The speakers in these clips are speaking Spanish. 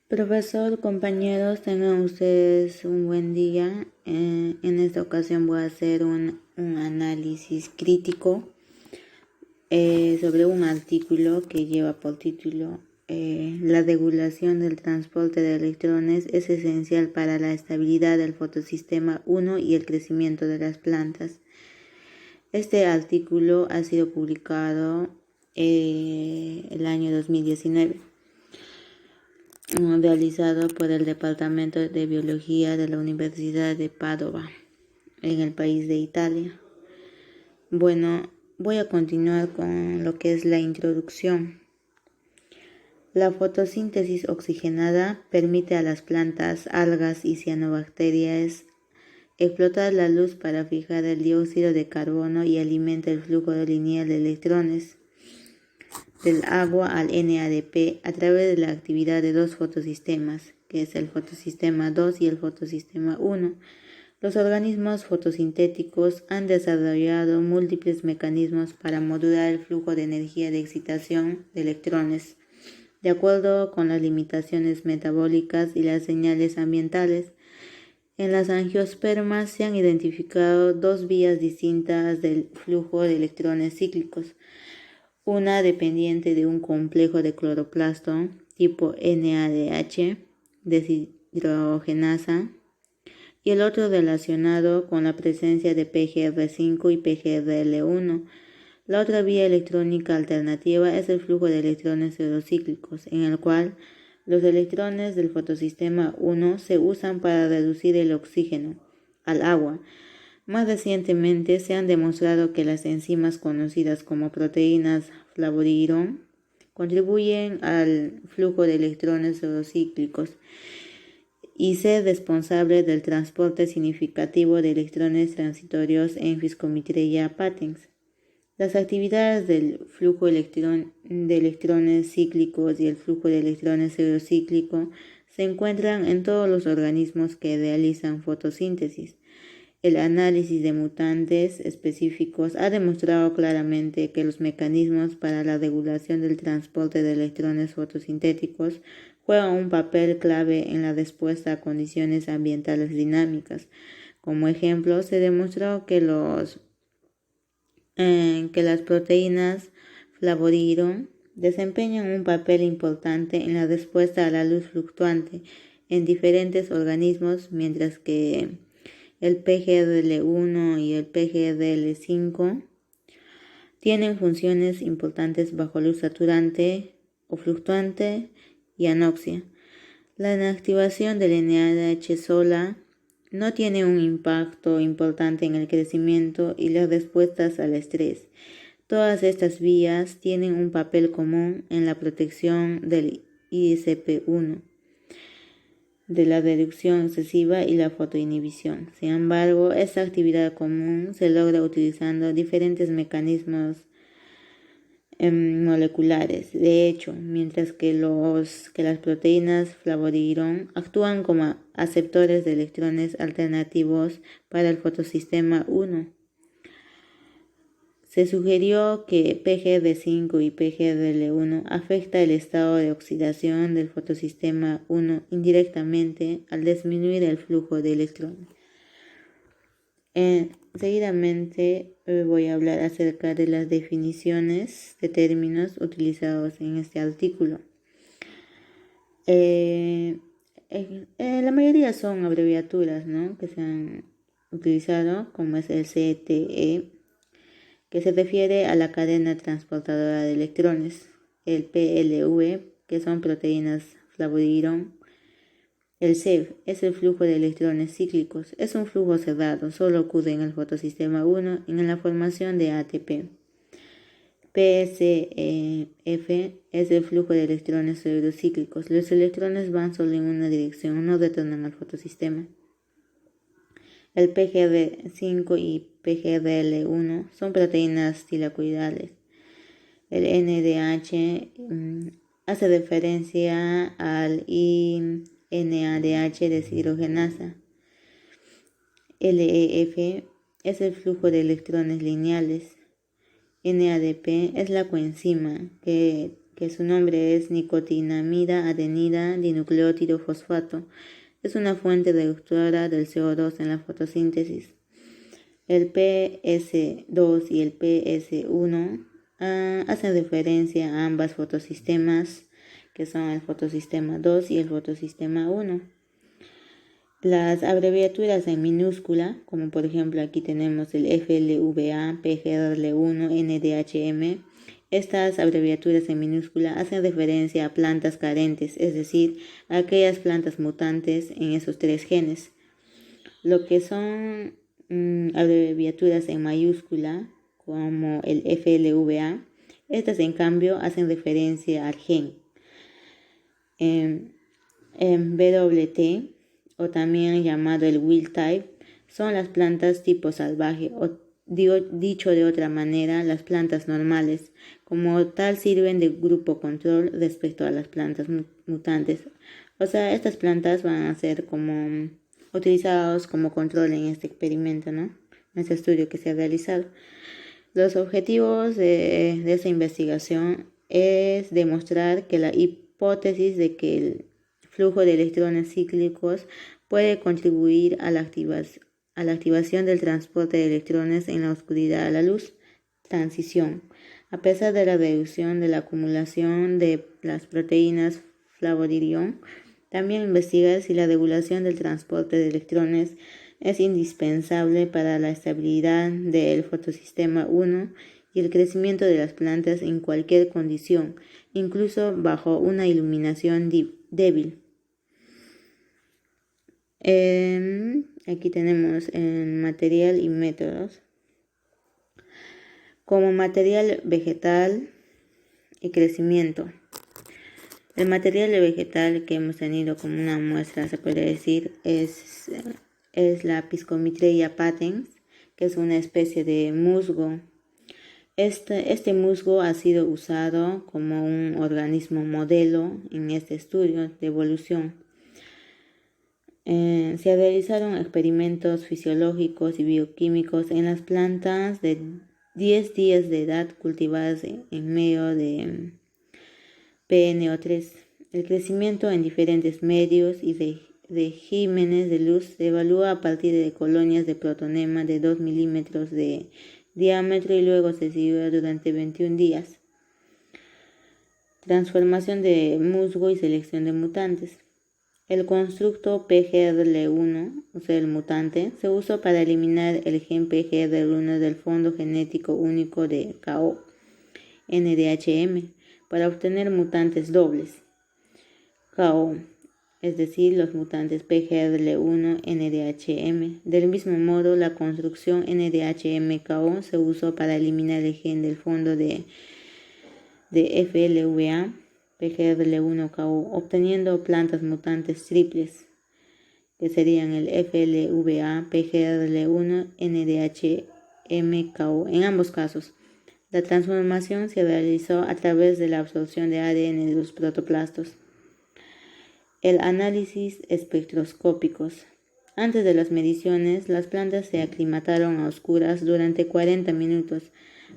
Profesor, compañeros, tengan ustedes un buen día. En esta ocasión voy a hacer un análisis crítico sobre un artículo que lleva por título La regulación del transporte de electrones es esencial para la estabilidad del fotosistema 1 y el crecimiento de las plantas. Este artículo ha sido publicado el año 2019. Realizado por el Departamento de Biología de la Universidad de Padova, en el país de Italia. Bueno, voy a continuar con lo que es la introducción. La fotosíntesis oxigenada permite a las plantas, algas y cianobacterias explotar la luz para fijar el dióxido de carbono y alimenta el flujo lineal de electrones del agua al NADP a través de la actividad de dos fotosistemas, que es el fotosistema 2 y el fotosistema 1. Los organismos fotosintéticos han desarrollado múltiples mecanismos para modular el flujo de energía de excitación de electrones, de acuerdo con las limitaciones metabólicas y las señales ambientales. En las angiospermas se han identificado dos vías distintas del flujo de electrones cíclicos, una dependiente de un complejo de cloroplasto tipo NADH deshidrogenasa y el otro relacionado con la presencia de PGR5 y PGRL1. La otra vía electrónica alternativa es el flujo de electrones pseudocíclicos, en el cual los electrones del fotosistema 1 se usan para reducir el oxígeno al agua. Más recientemente se han demostrado que las enzimas conocidas como proteínas flavodirón contribuyen al flujo de electrones pseudocíclicos y ser responsable del transporte significativo de electrones transitorios en Fiscomitreya patens. Las actividades del flujo de electrones cíclicos y el flujo de electrones pseudocíclico se encuentran en todos los organismos que realizan fotosíntesis. El análisis de mutantes específicos ha demostrado claramente que los mecanismos para la regulación del transporte de electrones fotosintéticos juegan un papel clave en la respuesta a condiciones ambientales dinámicas. Como ejemplo, se demostró que las proteínas flavodirón desempeñan un papel importante en la respuesta a la luz fluctuante en diferentes organismos, mientras que el PGRL1 y el PGRL5 tienen funciones importantes bajo luz saturante o fluctuante y anoxia. La inactivación del NADH sola no tiene un impacto importante en el crecimiento y las respuestas al estrés. Todas estas vías tienen un papel común en la protección del ISP1, de la reducción excesiva y la fotoinhibición. Sin embargo, esta actividad común se logra utilizando diferentes mecanismos moleculares. De hecho, mientras que las proteínas flavodirón actúan como aceptores de electrones alternativos para el fotosistema 1, se sugirió que PGR5 y PGRL1 afecta el estado de oxidación del fotosistema 1 indirectamente al disminuir el flujo de electrones. Seguidamente voy a hablar acerca de las definiciones de términos utilizados en este artículo. La mayoría son abreviaturas, ¿no?, que se han utilizado, como es el CTE, que se refiere a la cadena transportadora de electrones, el PLV, que son proteínas flavodirón. El CEV es el flujo de electrones cíclicos, es un flujo cerrado, solo ocurre en el fotosistema 1 en la formación de ATP. PSF es el flujo de electrones pseudocíclicos, los electrones van solo en una dirección, no retornan al fotosistema. El PGR5 y PGRL1 son proteínas tilacoidales. El NADH hace referencia al NADH deshidrogenasa. LEF es el flujo de electrones lineales. NADP es la coenzima que que su nombre es nicotinamida adenida dinucleótido fosfato. Es una fuente reductora del CO2 en la fotosíntesis. El PS2 y el PS1 hacen referencia a ambas fotosistemas, que son el fotosistema 2 y el fotosistema 1. Las abreviaturas en minúscula, como por ejemplo aquí tenemos el FLVA, PGRL1, NDHM, estas abreviaturas en minúscula hacen referencia a plantas carentes, es decir, a aquellas plantas mutantes en esos 3 genes. Lo que son abreviaturas en mayúscula, como el FLVA, estas en cambio hacen referencia al gen. En WT, o también llamado el wild type, son las plantas tipo salvaje, o dicho de otra manera, las plantas normales. Como tal sirven de grupo control respecto a las plantas mutantes. O sea, estas plantas van a ser como utilizados como control en este experimento, ¿no? En este estudio que se ha realizado. Los objetivos de esta investigación es demostrar que la hipótesis de que el flujo de electrones cíclicos puede contribuir a la activación del transporte de electrones en la oscuridad a la luz, transición, a pesar de la reducción de la acumulación de las proteínas flavodión. También investiga si la regulación del transporte de electrones es indispensable para la estabilidad del fotosistema 1 y el crecimiento de las plantas en cualquier condición, incluso bajo una iluminación débil. Aquí tenemos el material y métodos. Como material vegetal y crecimiento. El material vegetal que hemos tenido como una muestra, se puede decir, es la Piscomitreia patens, que es una especie de musgo. Este musgo ha sido usado como un organismo modelo en este estudio de evolución. Se realizaron experimentos fisiológicos y bioquímicos en las plantas de 10 días de edad cultivadas en medio de PNO3. El crecimiento en diferentes medios y regímenes de luz se evalúa a partir de colonias de protonema de 2 milímetros de diámetro y luego se sirve durante 21 días. Transformación de musgo y selección de mutantes. El constructo PGRL1, o sea, el mutante, se usó para eliminar el gen PGRL1 del fondo genético único de KO, NDHM, para obtener mutantes dobles, KO, es decir, los mutantes PGRL1, NDHM. Del mismo modo, la construcción NDHM-KO se usó para eliminar el gen del fondo de FLVA, PGRL1-KO, obteniendo plantas mutantes triples, que serían el FLVA, PGRL1, NDHM-KO. En ambos casos, la transformación se realizó a través de la absorción de ADN de los protoplastos. El análisis espectroscópicos. Antes de las mediciones, las plantas se aclimataron a oscuras durante 40 minutos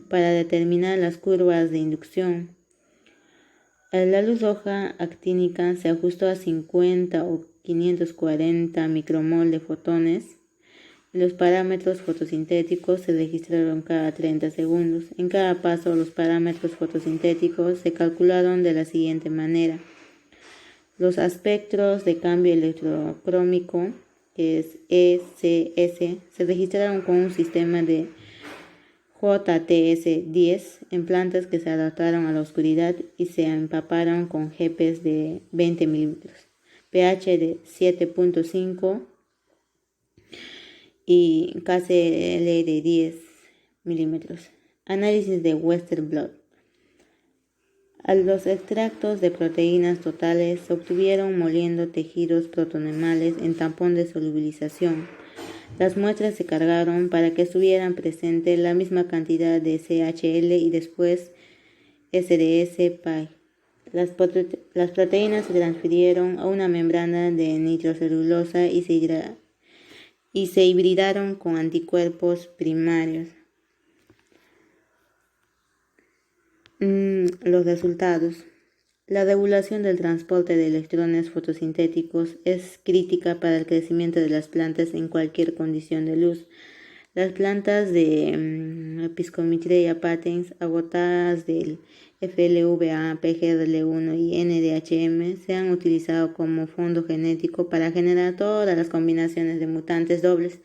para determinar las curvas de inducción. La luz roja actínica se ajustó a 50 o 540 micromol de fotones. Los parámetros fotosintéticos se registraron cada 30 segundos. En cada paso, los parámetros fotosintéticos se calcularon de la siguiente manera. Los espectros de cambio electrocrómico, que es ECS, se registraron con un sistema de JTS10 en plantas que se adaptaron a la oscuridad y se empaparon con GPs de 20 milímetros, pH de 7.5 y KCl de 10 milímetros. Análisis de Western blot. Los extractos de proteínas totales se obtuvieron moliendo tejidos protonemales en tampón de solubilización. Las muestras se cargaron para que estuvieran presentes la misma cantidad de CHL y después SDS-PI. Las proteínas se transfirieron a una membrana de nitrocelulosa y se hibridaron con anticuerpos primarios. Los resultados. La regulación del transporte de electrones fotosintéticos es crítica para el crecimiento de las plantas en cualquier condición de luz. Las plantas de Piscomitrea patens agotadas del FLVA, PGRL1 y NDHM se han utilizado como fondo genético para generar todas las combinaciones de mutantes dobles,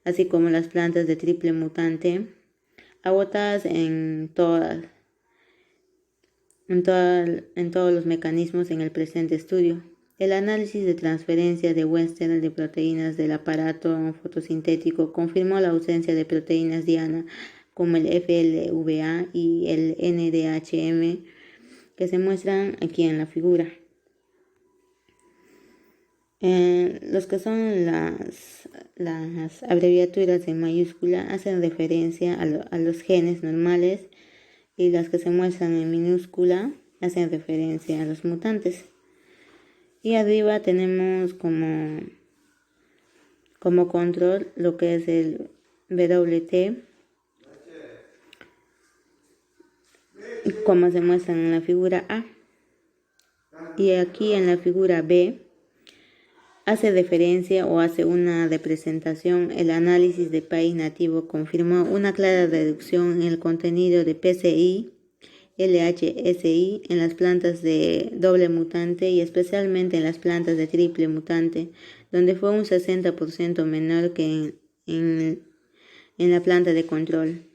así como las plantas de triple mutante, agotadas en todos los mecanismos en el presente estudio. El análisis de transferencia de Western de proteínas del aparato fotosintético confirmó la ausencia de proteínas diana como el FLVA y el NDHM que se muestran aquí en la figura. Los que son las abreviaturas en mayúscula hacen referencia a los genes normales y las que se muestran en minúscula hacen referencia a los mutantes. Y arriba tenemos como control lo que es el WT, como se muestra en la figura A. Y aquí en la figura B hace referencia o hace una representación. El análisis de país nativo confirmó una clara reducción en el contenido de PCI, LHSI en las plantas de doble mutante y especialmente en las plantas de triple mutante, donde fue un 60% menor que en la planta de control.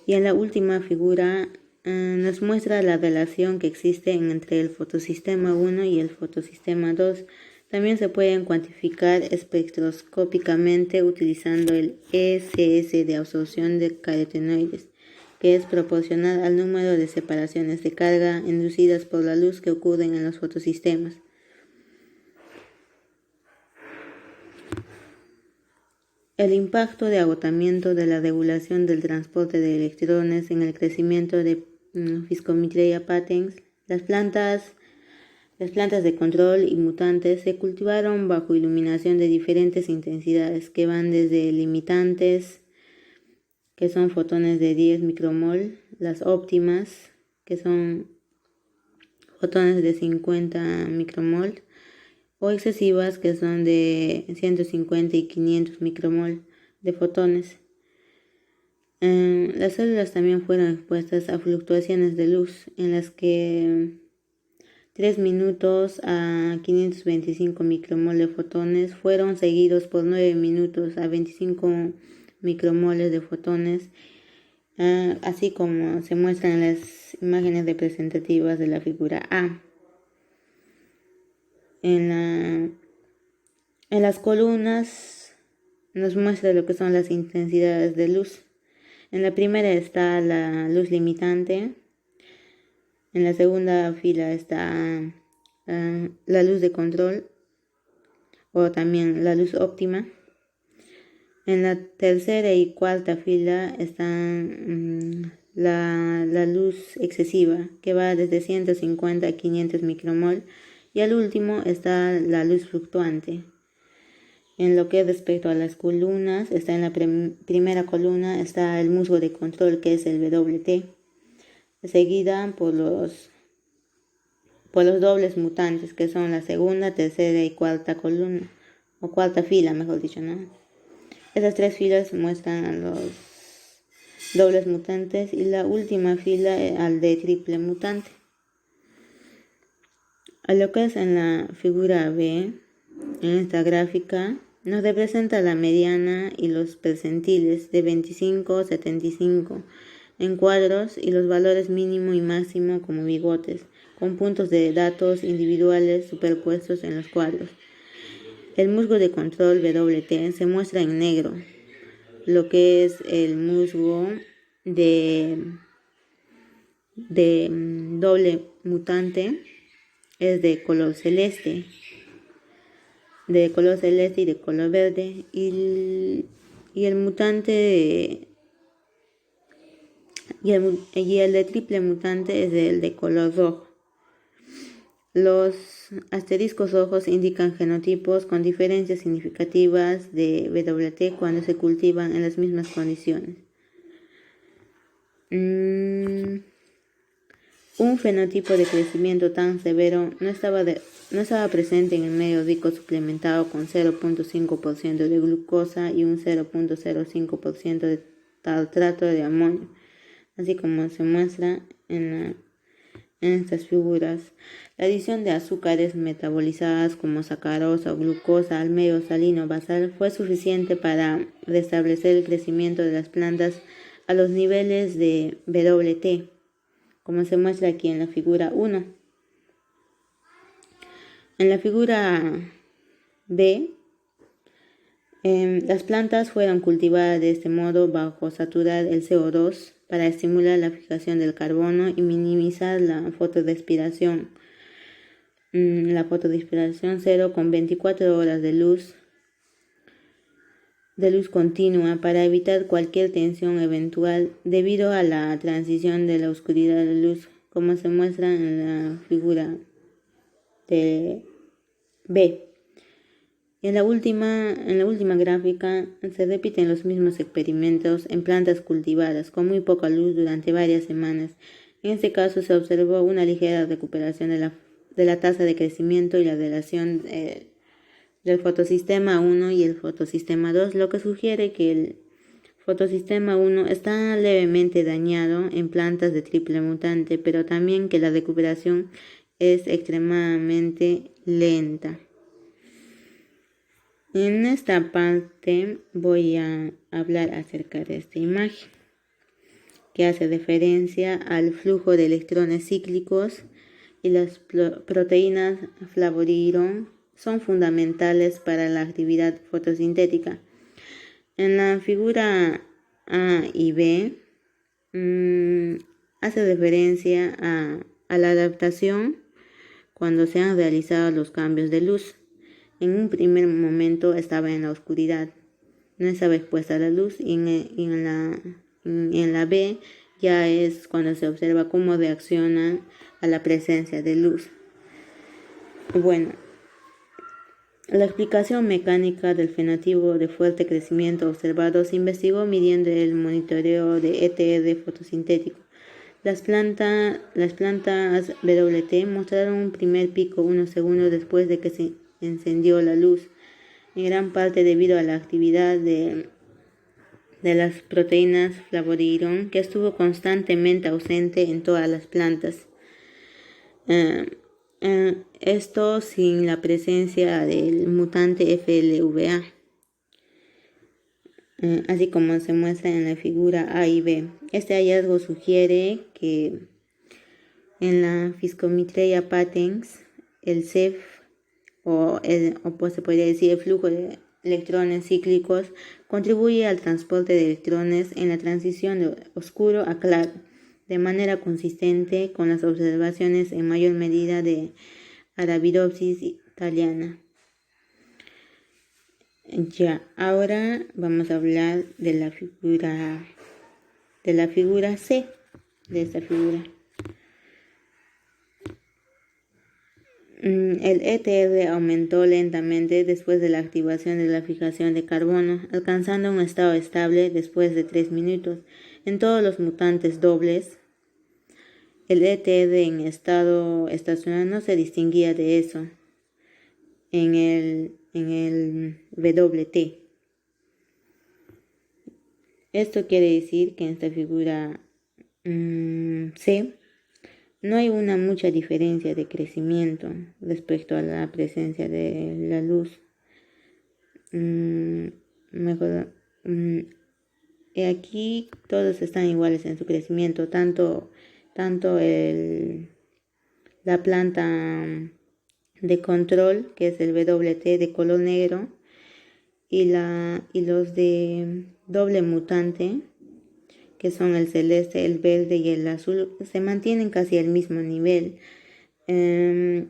Y en la última figura nos muestra la relación que existe entre el fotosistema 1 y el fotosistema 2. También se pueden cuantificar espectroscópicamente utilizando el ESS de absorción de carotenoides, que es proporcional al número de separaciones de carga inducidas por la luz que ocurren en los fotosistemas. El impacto de agotamiento de la regulación del transporte de electrones en el crecimiento de Piscomitrea patens. Las plantas de control y mutantes se cultivaron bajo iluminación de diferentes intensidades que van desde limitantes, que son fotones de 10 micromol, las óptimas, que son fotones de 50 micromol, o excesivas, que son de 150 y 500 micromol de fotones. Las células también fueron expuestas a fluctuaciones de luz, en las que 3 minutos a 525 micromol de fotones fueron seguidos por 9 minutos a 25 micromoles de fotones, así como se muestran en las imágenes representativas de la figura A. En las columnas nos muestra lo que son las intensidades de luz. En la primera está la luz limitante. En la segunda fila está la luz de control o también la luz óptima. En la tercera y cuarta fila está la luz excesiva, que va desde 150 a 500 micromol. Y al último está la luz fluctuante. En lo que respecto a las columnas, está en la primera columna está el musgo de control, que es el WT, seguida por los dobles mutantes, que son la segunda, tercera y cuarta columna, o cuarta fila, mejor dicho, ¿no? Esas tres filas muestran a los dobles mutantes y la última fila al de triple mutante. A lo que es en la figura B, en esta gráfica, nos representa la mediana y los percentiles de 25 a 75 en cuadros y los valores mínimo y máximo como bigotes, con puntos de datos individuales superpuestos en los cuadros. El musgo de control WT se muestra en negro, lo que es el musgo de doble mutante es de color celeste y de color verde, y el mutante y el de triple mutante es el de color rojo. Los asteriscos rojos indican genotipos con diferencias significativas de WT cuando se cultivan en las mismas condiciones. Un fenotipo de crecimiento tan severo no estaba presente en el medio rico suplementado con 0.5% de glucosa y un 0.05% de tartrato de amonio, así como se muestra en estas figuras. La adición de azúcares metabolizadas como sacarosa o glucosa al medio salino basal fue suficiente para restablecer el crecimiento de las plantas a los niveles de WT, como se muestra aquí en la figura 1. En la figura B, las plantas fueron cultivadas de este modo bajo saturar el CO2 para estimular la fijación del carbono y minimizar la fotorrespiración. La fotorrespiración cero con 24 horas de luz continua para evitar cualquier tensión eventual debido a la transición de la oscuridad a la luz, como se muestra en la figura de B. En la última gráfica se repiten los mismos experimentos en plantas cultivadas con muy poca luz durante varias semanas. En este caso se observó una ligera recuperación de la tasa de crecimiento y la relación del fotosistema 1 y el fotosistema 2, lo que sugiere que el fotosistema 1 está levemente dañado en plantas de triple mutante, pero también que la recuperación es extremadamente lenta. En esta parte voy a hablar acerca de esta imagen, que hace referencia al flujo de electrones cíclicos, y las proteínas flavodirón son fundamentales para la actividad fotosintética. En la figura A y B hace referencia a la adaptación cuando se han realizado los cambios de luz. En un primer momento estaba en la oscuridad, no estaba expuesta a la luz, y en la B ya es cuando se observa cómo reaccionan a la presencia de luz. Bueno, la explicación mecánica del fenotipo de fuerte crecimiento observado se investigó midiendo el monitoreo de ETR fotosintético. Las plantas WT mostraron un primer pico unos segundos después de que se encendió la luz, en gran parte debido a la actividad de las proteínas flavodirón, que estuvo constantemente ausente en todas las plantas. Esto sin la presencia del mutante FLVA, así como se muestra en la figura A y B. Este hallazgo sugiere que en la Physcomitreia patens, el CEF, o pues se podría decir el flujo de electrones cíclicos, contribuye al transporte de electrones en la transición de oscuro a claro, de manera consistente con las observaciones en mayor medida de Arabidopsis thaliana. Ya, ahora vamos a hablar de la figura C, de esta figura. El ETR aumentó lentamente después de la activación de la fijación de carbono, alcanzando un estado estable después de 3 minutos. En todos los mutantes dobles, el ETR en estado estacionario no se distinguía de eso en el WT. Esto quiere decir que en esta figura C no hay mucha diferencia de crecimiento respecto a la presencia de la luz. Aquí todos están iguales en su crecimiento, tanto la planta de control, que es el WT de color negro, y los de doble mutante, que son el celeste, el verde y el azul, se mantienen casi al mismo nivel. En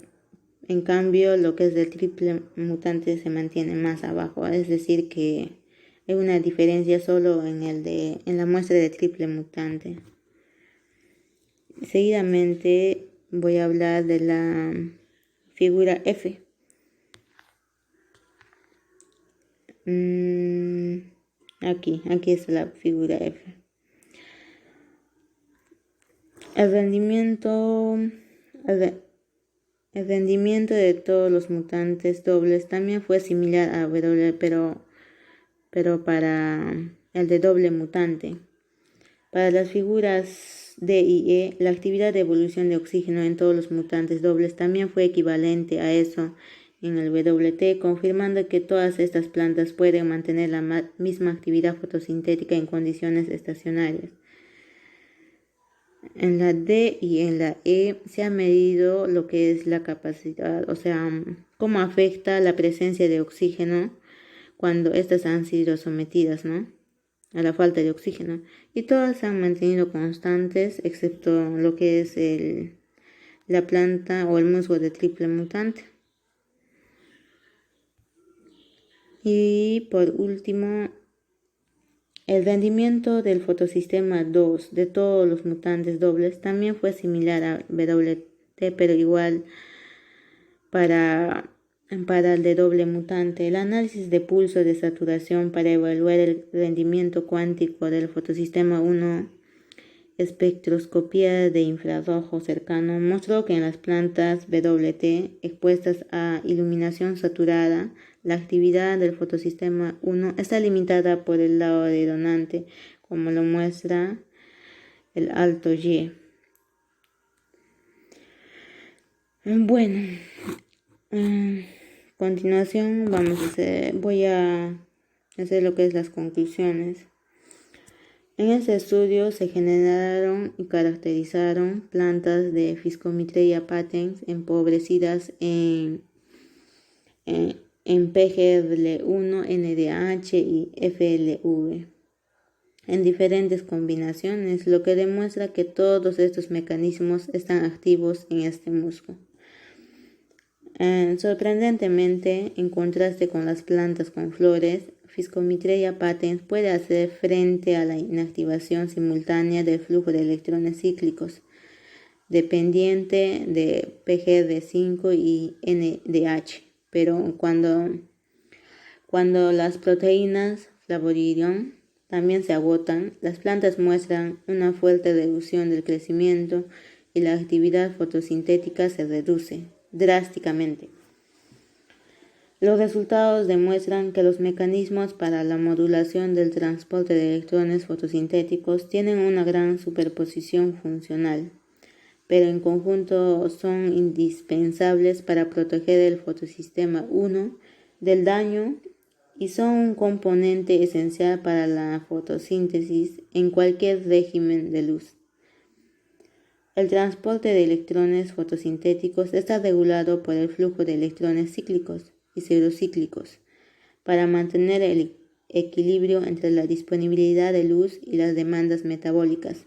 cambio, lo que es del triple mutante se mantiene más abajo, es decir que hay una diferencia solo en la muestra de triple mutante. Seguidamente voy a hablar de la figura F. Aquí está la figura F. El rendimiento, el rendimiento de todos los mutantes dobles también fue similar a W, pero para el de doble mutante. Para las figuras D y E, la actividad de evolución de oxígeno en todos los mutantes dobles también fue equivalente a eso en el WT, confirmando que todas estas plantas pueden mantener la misma actividad fotosintética en condiciones estacionarias. En la D y en la E se ha medido lo que es la capacidad, o sea, cómo afecta la presencia de oxígeno cuando estas han sido sometidas, a la falta de oxígeno. Y todas se han mantenido constantes, excepto lo que es la planta o el musgo de triple mutante. Y por último, el rendimiento del fotosistema 2 de todos los mutantes dobles también fue similar a WT, pero igual para el de doble mutante. El análisis de pulso de saturación para evaluar el rendimiento cuántico del fotosistema 1, espectroscopía de infrarrojo cercano, mostró que en las plantas WT expuestas a iluminación saturada, la actividad del fotosistema 1 está limitada por el lado de donante, como lo muestra el alto Y. Bueno, a continuación voy a hacer lo que es las conclusiones. En este estudio se generaron y caracterizaron plantas de Physcomitreia patens empobrecidas en PGL1, NDH y FLV en diferentes combinaciones, lo que demuestra que todos estos mecanismos están activos en este musgo. Sorprendentemente, en contraste con las plantas con flores, Physcomitreia patens puede hacer frente a la inactivación simultánea del flujo de electrones cíclicos, dependiente de PGD5 y NDH, pero cuando las proteínas flavoridium también se agotan, las plantas muestran una fuerte reducción del crecimiento y la actividad fotosintética se reduce drásticamente. Los resultados demuestran que los mecanismos para la modulación del transporte de electrones fotosintéticos tienen una gran superposición funcional, pero en conjunto son indispensables para proteger el fotosistema 1 del daño y son un componente esencial para la fotosíntesis en cualquier régimen de luz. El transporte de electrones fotosintéticos está regulado por el flujo de electrones cíclicos y pseudocíclicos para mantener el equilibrio entre la disponibilidad de luz y las demandas metabólicas.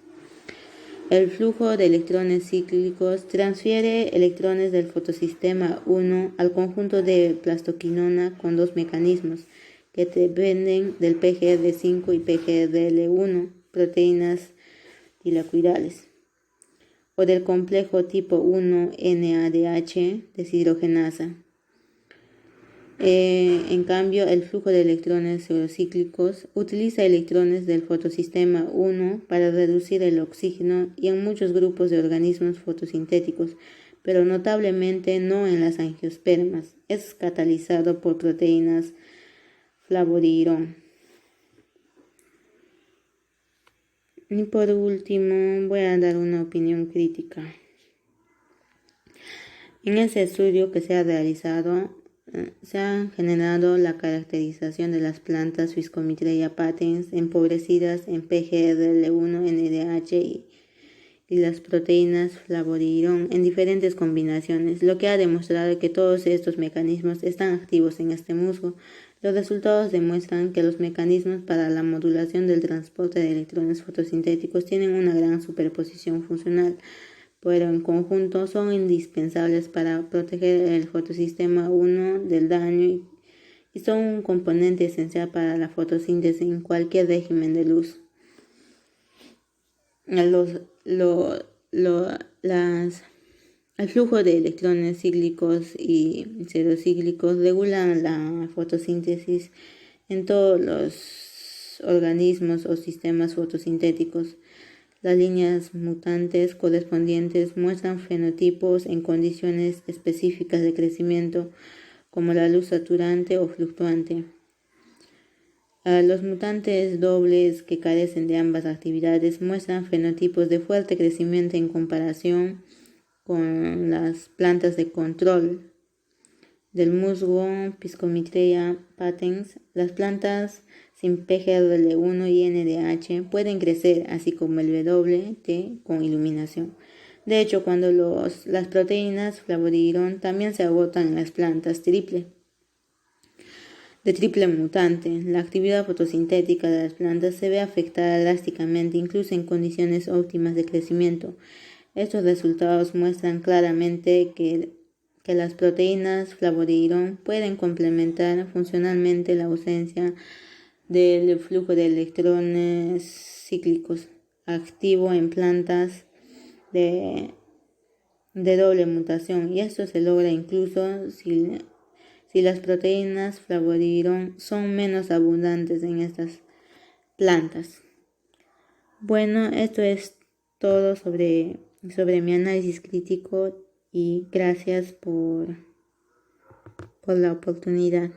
El flujo de electrones cíclicos transfiere electrones del fotosistema 1 al conjunto de plastoquinona con dos mecanismos que dependen del PGR5 y PGRL1, proteínas dilacuidales, o del complejo tipo 1 NADH deshidrogenasa. En cambio, el flujo de electrones pseudocíclicos utiliza electrones del fotosistema 1 para reducir el oxígeno y en muchos grupos de organismos fotosintéticos, pero notablemente no en las angiospermas. Es catalizado por proteínas flavodirón. Y por último, voy a dar una opinión crítica. En ese estudio que se ha realizado, se ha generado la caracterización de las plantas Physcomitreia patens empobrecidas en PGRL1, NDH y las proteínas flavodirón en diferentes combinaciones, lo que ha demostrado que todos estos mecanismos están activos en este musgo. Los resultados demuestran que los mecanismos para la modulación del transporte de electrones fotosintéticos tienen una gran superposición funcional, pero en conjunto son indispensables para proteger el fotosistema 1 del daño y son un componente esencial para la fotosíntesis en cualquier régimen de luz. El flujo de electrones cíclicos y pseudocíclicos regulan la fotosíntesis en todos los organismos o sistemas fotosintéticos. Las líneas mutantes correspondientes muestran fenotipos en condiciones específicas de crecimiento, como la luz saturante o fluctuante. Los mutantes dobles que carecen de ambas actividades muestran fenotipos de fuerte crecimiento en comparación con las plantas de control del musgo Piscomitrea patens. Las plantas sin PGRL1 y NDH pueden crecer, así como el WT con iluminación. De hecho, cuando las proteínas flavodirón también se agotan en las plantas de triple mutante, la actividad fotosintética de las plantas se ve afectada drásticamente, incluso en condiciones óptimas de crecimiento. Estos resultados muestran claramente que las proteínas flavodirón pueden complementar funcionalmente la ausencia del flujo de electrones cíclicos activo en plantas de doble mutación, y esto se logra incluso si las proteínas flavodirón son menos abundantes en estas plantas. Bueno, esto es todo sobre mi análisis crítico y gracias por la oportunidad.